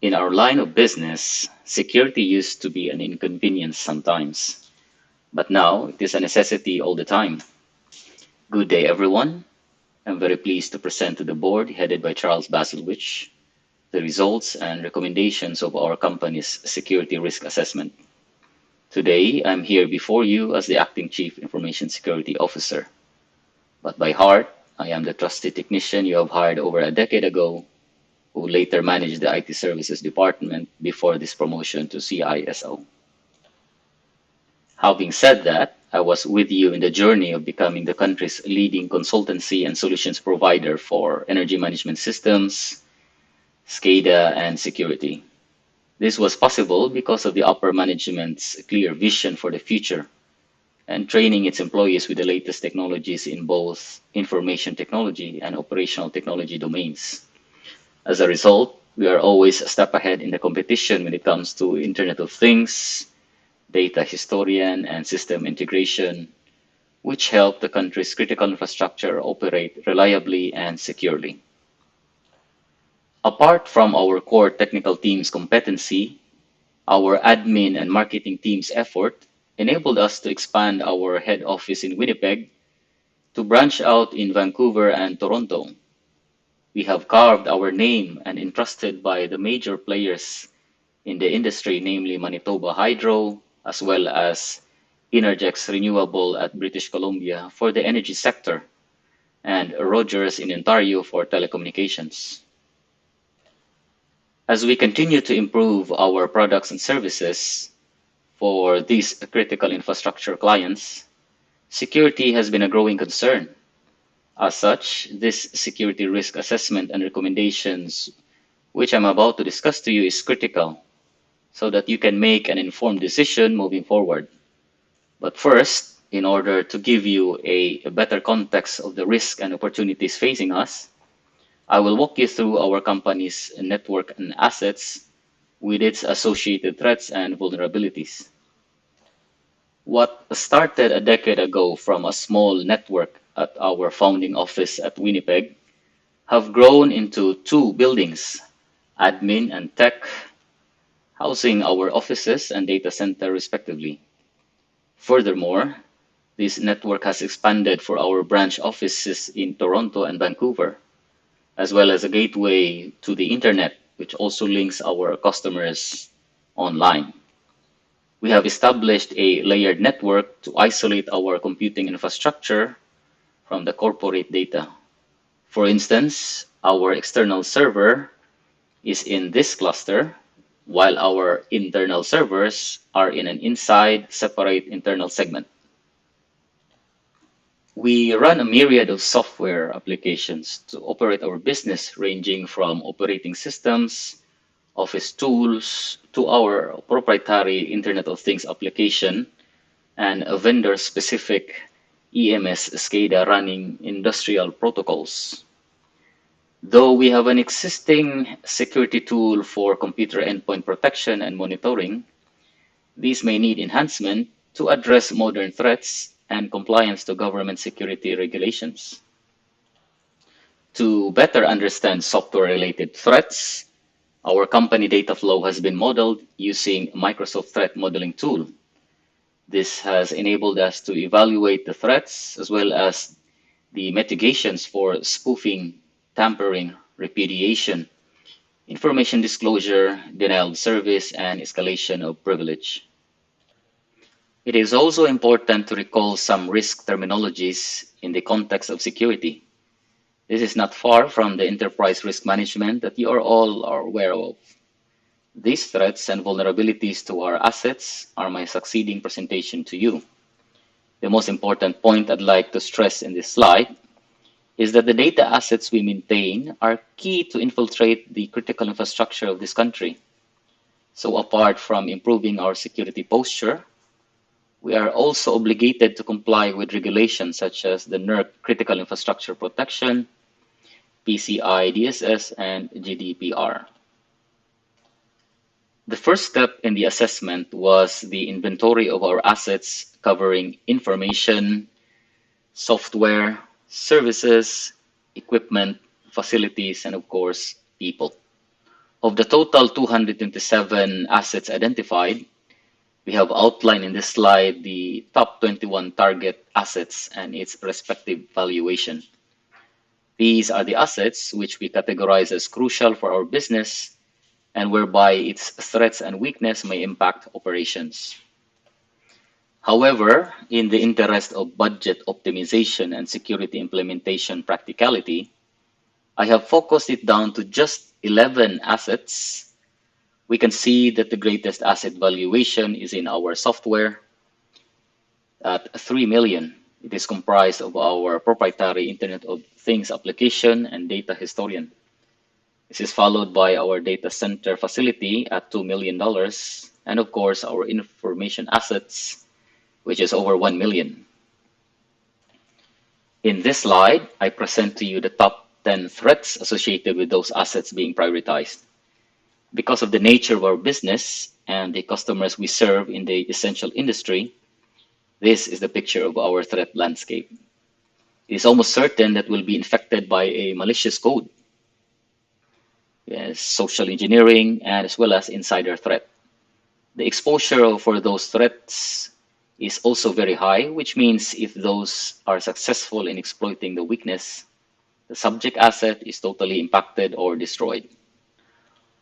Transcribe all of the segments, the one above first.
In our line of business, security used to be an inconvenience sometimes, but now it is a necessity all the time. Good day, everyone. I'm very pleased to present to the board, headed by Charles Basilwich, the results and recommendations of our company's security risk assessment. Today, I'm here before you as the Acting Chief Information Security Officer, but by heart, I am the trusted technician you have hired over a decade ago, who later managed the IT Services Department before this promotion to CISO. Having said that, I was with you in the journey of becoming the country's leading consultancy and solutions provider for energy management systems, SCADA, and security. This was possible because of the upper management's clear vision for the future and training its employees with the latest technologies in both information technology and operational technology domains. As a result, we are always a step ahead in the competition when it comes to Internet of Things, data historian, and system integration, which help the country's critical infrastructure operate reliably and securely. Apart from our core technical team's competency, our admin and marketing team's effort enabled us to expand our head office in Winnipeg to branch out in Vancouver and Toronto. We have carved our name and entrusted by the major players in the industry, namely Manitoba Hydro, as well as Energex Renewable at British Columbia for the energy sector, and Rogers in Ontario for telecommunications. As we continue to improve our products and services for these critical infrastructure clients, security has been a growing concern. As such, this security risk assessment and recommendations, which I'm about to discuss to you, is critical so that you can make an informed decision moving forward. But first, in order to give you a better context of the risk and opportunities facing us, I will walk you through our company's network and assets with its associated threats and vulnerabilities. What started a decade ago from a small network at our founding office at Winnipeg have grown into two buildings, admin and tech, housing our offices and data center respectively. Furthermore, this network has expanded for our branch offices in Toronto and Vancouver, as well as a gateway to the internet, which also links our customers online. We have established a layered network to isolate our computing infrastructure from the corporate data. For instance, our external server is in this cluster, while our internal servers are in an inside separate internal segment. We run a myriad of software applications to operate our business, ranging from operating systems, office tools, to our proprietary Internet of Things application and a vendor-specific EMS SCADA running industrial protocols. Though we have an existing security tool for computer endpoint protection and monitoring, these may need enhancement to address modern threats and compliance to government security regulations. To better understand software-related threats, our company data flow has been modeled using Microsoft Threat Modeling tool. This has enabled us to evaluate the threats as well as the mitigations for spoofing, tampering, repudiation, information disclosure, denial of service, and escalation of privilege. It is also important to recall some risk terminologies in the context of security. This is not far from the enterprise risk management that you are all aware of. These threats and vulnerabilities to our assets are my succeeding presentation to you. The most important point I'd like to stress in this slide is that the data assets we maintain are key to infiltrate the critical infrastructure of this country. So apart from improving our security posture, we are also obligated to comply with regulations such as the NERC Critical Infrastructure Protection, PCI DSS, and GDPR. The first step in the assessment was the inventory of our assets covering information, software, services, equipment, facilities, and of course, people. Of the total 227 assets identified, we have outlined in this slide the top 21 target assets and its respective valuation. These are the assets which we categorize as crucial for our business and whereby its threats and weakness may impact operations. However, in the interest of budget optimization and security implementation practicality, I have focused it down to just 11 assets. We can see that the greatest asset valuation is in our software at 3 million. It is comprised of our proprietary Internet of Things application and data historian. This is followed by our data center facility at $2 million, dollars, and of course our information assets, which is over 1 million. In this slide, I present to you the top 10 threats associated with those assets being prioritized. Because of the nature of our business and the customers we serve in the essential industry, this is the picture of our threat landscape. It is almost certain that we'll be infected by a malicious code, yes, social engineering, and as well as insider threat. The exposure for those threats is also very high, which means if those are successful in exploiting the weakness, the subject asset is totally impacted or destroyed.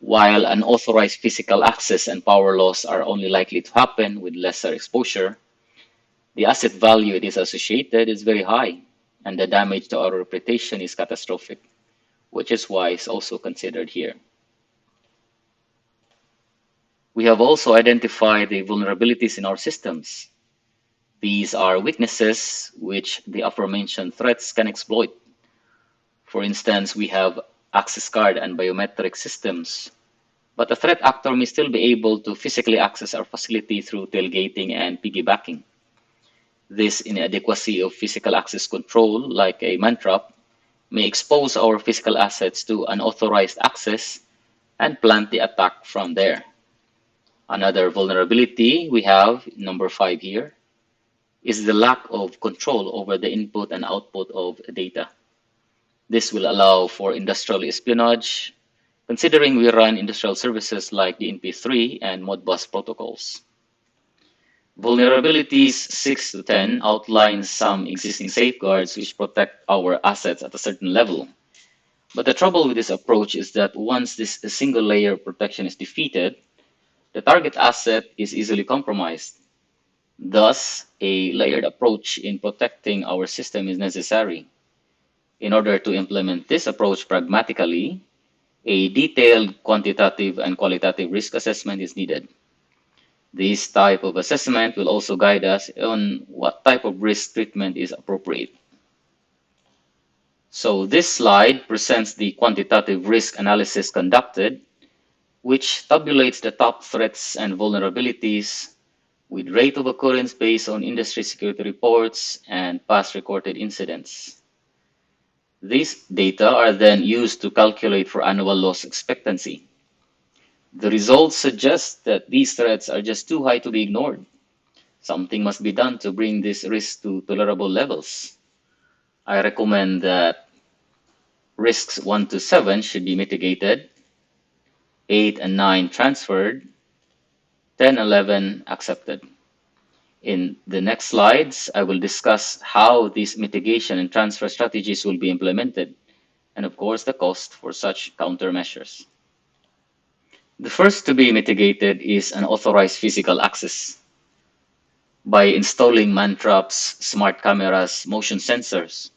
While unauthorized physical access and power loss are only likely to happen with lesser exposure, the asset value it is associated is very high, and the damage to our reputation is catastrophic, which is why it's also considered here. We have also identified the vulnerabilities in our systems. These are weaknesses which the aforementioned threats can exploit. For instance, we have access card and biometric systems, but a threat actor may still be able to physically access our facility through tailgating and piggybacking. This inadequacy of physical access control, like a man trap, may expose our physical assets to unauthorized access and plant the attack from there. Another vulnerability we have, number 5 here, is the lack of control over the input and output of data. This will allow for industrial espionage, considering we run industrial services like the NP3 and Modbus protocols. Vulnerabilities 6 to 10 outline some existing safeguards which protect our assets at a certain level. But the trouble with this approach is that once this single layer of protection is defeated, the target asset is easily compromised. Thus, a layered approach in protecting our system is necessary. In order to implement this approach pragmatically, a detailed quantitative and qualitative risk assessment is needed. This type of assessment will also guide us on what type of risk treatment is appropriate. So this slide presents the quantitative risk analysis conducted, which tabulates the top threats and vulnerabilities with rate of occurrence based on industry security reports and past recorded incidents. These data are then used to calculate for annual loss expectancy. The results suggest that these threats are just too high to be ignored. Something must be done to bring this risk to tolerable levels. I recommend that risks 1 to 7 should be mitigated, 8 and 9 transferred, 10 and 11 accepted. In the next slides, I will discuss how these mitigation and transfer strategies will be implemented, and of course the cost for such countermeasures. The first to be mitigated is unauthorized physical access. By installing man traps, smart cameras, motion sensors,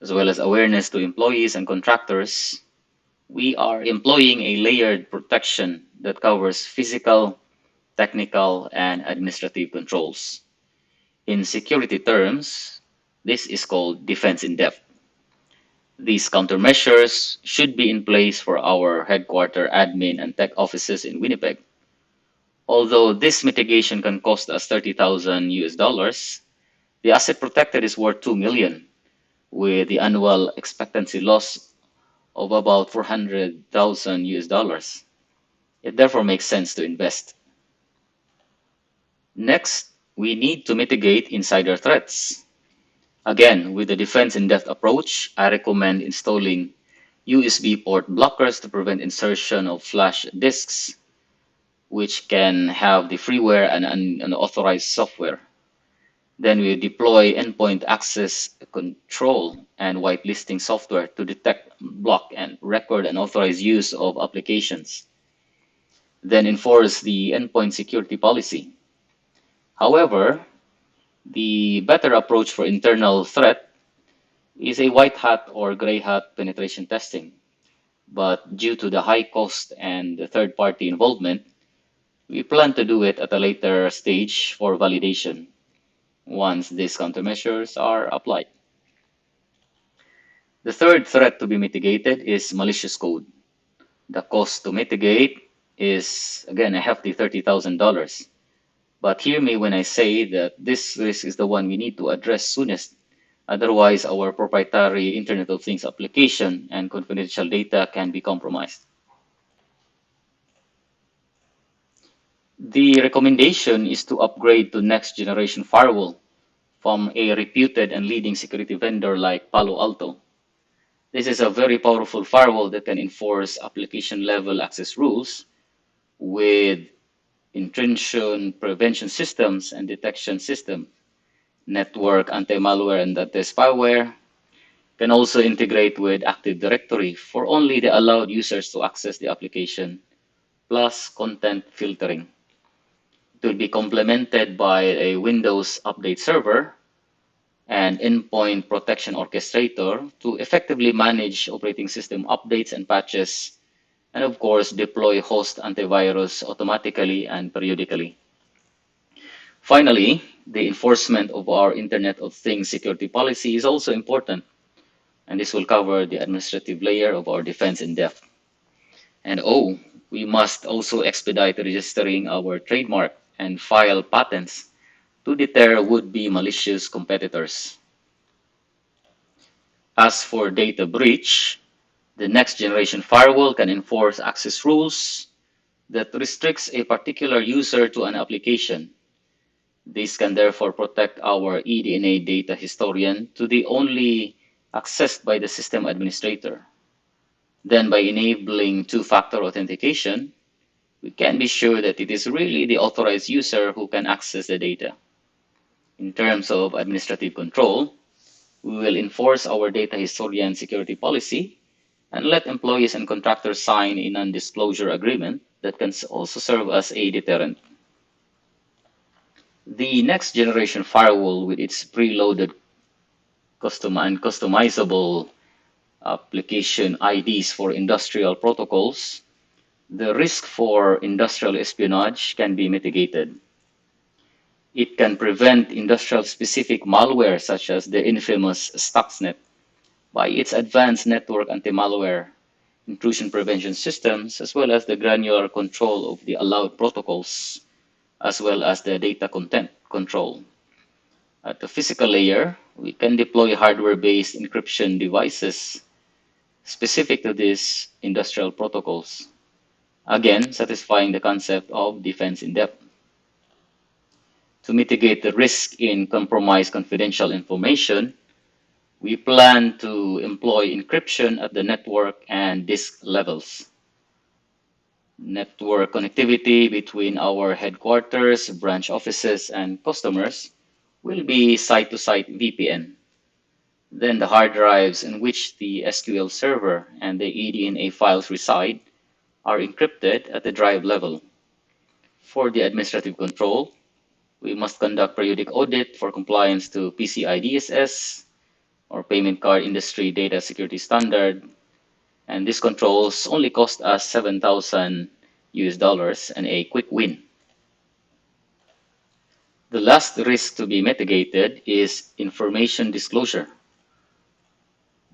as well as awareness to employees and contractors, we are employing a layered protection that covers physical, technical, and administrative controls. In security terms, this is called defense in depth. These countermeasures should be in place for our headquarter admin and tech offices in Winnipeg. Although this mitigation can cost us 30,000 US dollars, the asset protected is worth 2 million, with the annual expectancy loss of about 400,000 US dollars. It therefore makes sense to invest. Next, we need to mitigate insider threats. Again, with the defense in depth approach, I recommend installing USB port blockers to prevent insertion of flash disks, which can have the freeware and unauthorized software. Then we deploy endpoint access control and whitelisting software to detect, block, and record unauthorized use of applications. Then enforce the endpoint security policy. However, the better approach for internal threat is a white hat or gray hat penetration testing. But due to the high cost and the third party involvement, we plan to do it at a later stage for validation once these countermeasures are applied. The third threat to be mitigated is malicious code. The cost to mitigate is, again, a hefty $30,000. But hear me when I say that this risk is the one we need to address soonest. Otherwise, our proprietary Internet of Things application and confidential data can be compromised. The recommendation is to upgrade to next generation firewall from a reputed and leading security vendor like Palo Alto. This is a very powerful firewall that can enforce application level access rules with intrusion prevention systems and detection system, network anti-malware and anti-spyware, can also integrate with Active Directory for only the allowed users to access the application, plus content filtering. It will be complemented by a Windows Update Server and Endpoint Protection Orchestrator to effectively manage operating system updates and patches, and of course, deploy host antivirus automatically and periodically. Finally, the enforcement of our Internet of Things security policy is also important, and this will cover the administrative layer of our defense in depth. And oh, we must also expedite registering our trademark and file patents to deter would-be malicious competitors. As for data breach, the next generation firewall can enforce access rules that restricts a particular user to an application. This can therefore protect our eDNA data historian to the only accessed by the system administrator. Then by enabling two-factor authentication, we can be sure that it is really the authorized user who can access the data. In terms of administrative control, we will enforce our data historian security policy and let employees and contractors sign a non-disclosure agreement that can also serve as a deterrent. The next generation firewall with its preloaded custom and customizable application IDs for industrial protocols, the risk for industrial espionage can be mitigated. It can prevent industrial specific malware such as the infamous Stuxnet by its advanced network anti-malware intrusion prevention systems, as well as the granular control of the allowed protocols, as well as the data content control. At the physical layer, we can deploy hardware-based encryption devices specific to these industrial protocols, again satisfying the concept of defense in depth. To mitigate the risk in compromised confidential information, we plan to employ encryption at the network and disk levels. Network connectivity between our headquarters, branch offices, and customers will be site-to-site VPN. Then the hard drives in which the SQL server and the eDNA files reside are encrypted at the drive level. For the administrative control, we must conduct periodic audit for compliance to PCI DSS or payment card industry data security standard. And these controls only cost us 7,000 US dollars and a quick win. The last risk to be mitigated is information disclosure.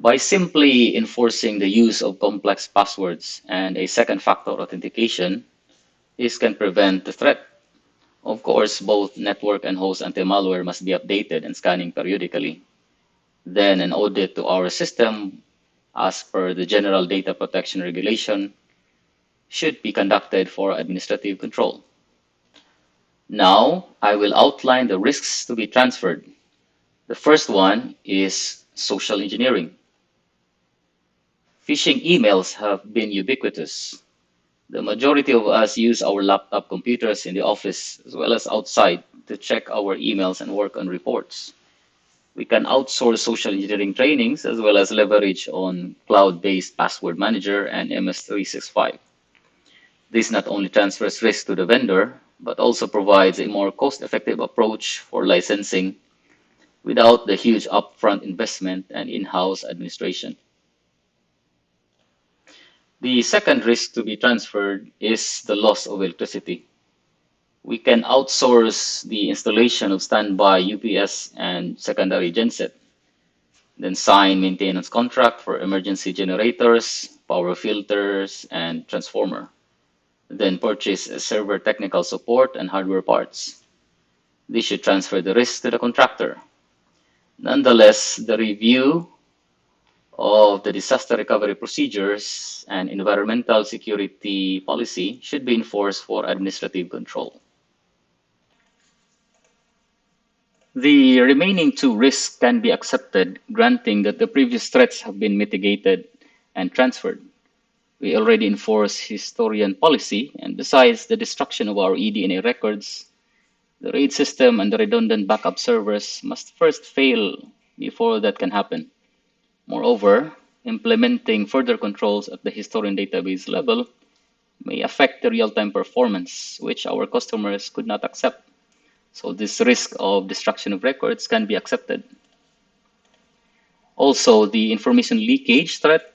By simply enforcing the use of complex passwords and a second factor authentication, this can prevent the threat. Of course, both network and host anti-malware must be updated and scanning periodically. Then an audit to our system, as per the General Data Protection Regulation, should be conducted for administrative control. Now, I will outline the risks to be transferred. The first one is social engineering. Phishing emails have been ubiquitous. The majority of us use our laptop computers in the office as well as outside to check our emails and work on reports. We can outsource social engineering trainings as well as leverage on cloud-based password manager and MS365. This not only transfers risk to the vendor, but also provides a more cost-effective approach for licensing without the huge upfront investment and in-house administration. The second risk to be transferred is the loss of electricity. We can outsource the installation of standby UPS and secondary genset, then sign maintenance contract for emergency generators, power filters, and transformer, then purchase server technical support and hardware parts. This should transfer the risk to the contractor. Nonetheless, the review of the disaster recovery procedures and environmental security policy should be enforced for administrative control. The remaining two risks can be accepted, granting that the previous threats have been mitigated and transferred. We already enforce historian policy, and besides the destruction of our eDNA records, the RAID system and the redundant backup servers must first fail before that can happen. Moreover, implementing further controls at the historian database level may affect the real-time performance, which our customers could not accept. So this risk of destruction of records can be accepted. Also, the information leakage threat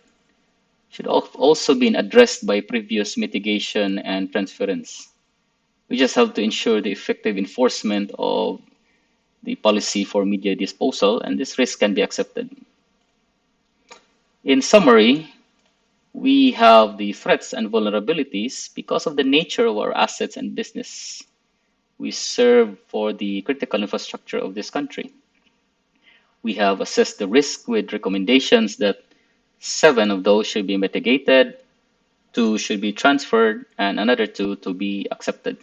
should also be addressed by previous mitigation and transference. We just have to ensure the effective enforcement of the policy for media disposal, and this risk can be accepted. In summary, we have the threats and vulnerabilities because of the nature of our assets and business. We serve for the critical infrastructure of this country. We have assessed the risk with recommendations that 7 of those should be mitigated, 2 should be transferred, and another 2 to be accepted.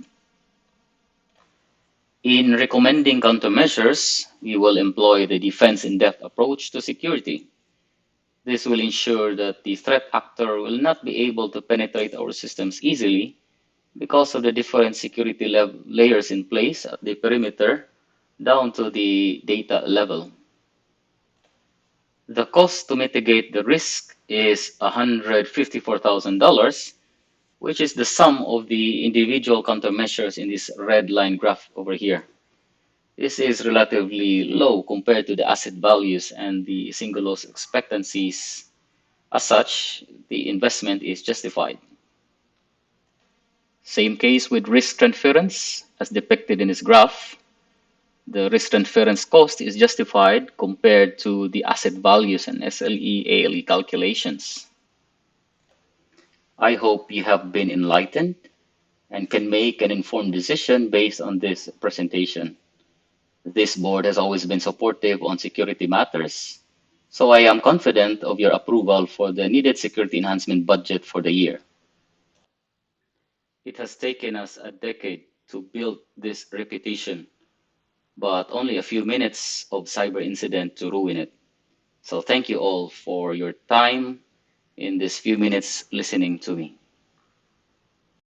In recommending countermeasures, we will employ the defense in-depth approach to security. This will ensure that the threat actor will not be able to penetrate our systems easily because of the different security layers in place at the perimeter down to the data level. The cost to mitigate the risk is $154,000, which is the sum of the individual countermeasures in this red line graph over here. This is relatively low compared to the asset values and the single loss expectancies. As such, the investment is justified. Same case with risk transference as depicted in this graph. The risk transference cost is justified compared to the asset values and SLE, ALE calculations. I hope you have been enlightened and can make an informed decision based on this presentation. This board has always been supportive on security matters, so I am confident of your approval for the needed security enhancement budget for the year. It has taken us a decade to build this reputation, but only a few minutes of cyber incident to ruin it. So thank you all for your time in these few minutes listening to me.